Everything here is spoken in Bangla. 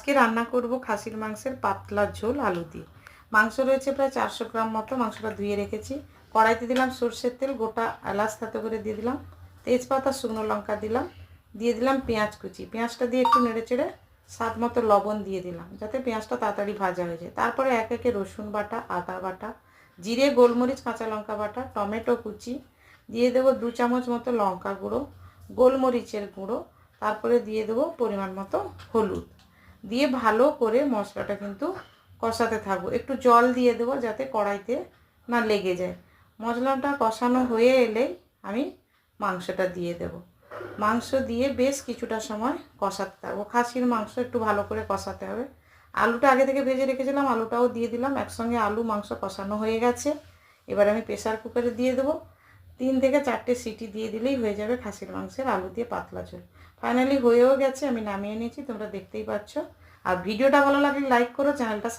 আজকে রান্না করব খাসির মাংসের পাতলা ঝোল আলু দিয়ে। মাংস রয়েছে প্রায় 400 গ্রাম মতো। মাংসটা ধুয়ে রেখেছি। কড়াইতে দিলাম সর্ষের তেল, গোটা এলাচ তাতে করে দিয়ে দিলাম, তেজপাতা, শুকনো লঙ্কা দিলাম, দিয়ে দিলাম পেঁয়াজ কুচি। পেঁয়াজটা দিয়ে একটু নেড়ে চেড়ে স্বাদ মতো লবণ দিয়ে দিলাম যাতে পেঁয়াজটা তাড়াতাড়ি ভাজা হয়ে যায়। তারপরে এক একে রসুন বাটা, আদা বাটা, জিরে, গোলমরিচ, কাঁচা লঙ্কা বাটা, টমেটো কুচি দিয়ে দেবো, 2 চামচ মতো লঙ্কা গুঁড়ো, গোলমরিচের গুঁড়ো, তারপরে দিয়ে দেবো পরিমাণ মতো হলুদ দিয়ে ভালো করে মশলাটা কিন্তু কষাতে থাকবো। একটু জল দিয়ে দেবো যাতে কড়াইতে না লেগে যায়। মশলাটা কষানো হয়ে এলেই আমি মাংসটা দিয়ে দেব। মাংস দিয়ে বেশ কিছুটা সময় কষাতে থাকবো। খাসির মাংস একটু ভালো করে কষাতে হবে। আলুটা আগে থেকে ভেজে রেখেছিলাম, আলুটাও দিয়ে দিলাম। একসঙ্গে আলু মাংস কষানো হয়ে গেছে। এবার আমি প্রেসার কুকারে দিয়ে দেবো। 3 থেকে 4টে সিটি দিয়ে দিলেই হয়ে যাবে খাসির মাংসের আলু দিয়ে পাতলা ঝোল। ফাইনালি হয়েও গেছে, আমি নামিয়ে নিয়েছি, তোমরা দেখতেই পাচ্ছ। আর ভিডিওটা ভালো লাগলে লাইক করো, চ্যানেলটা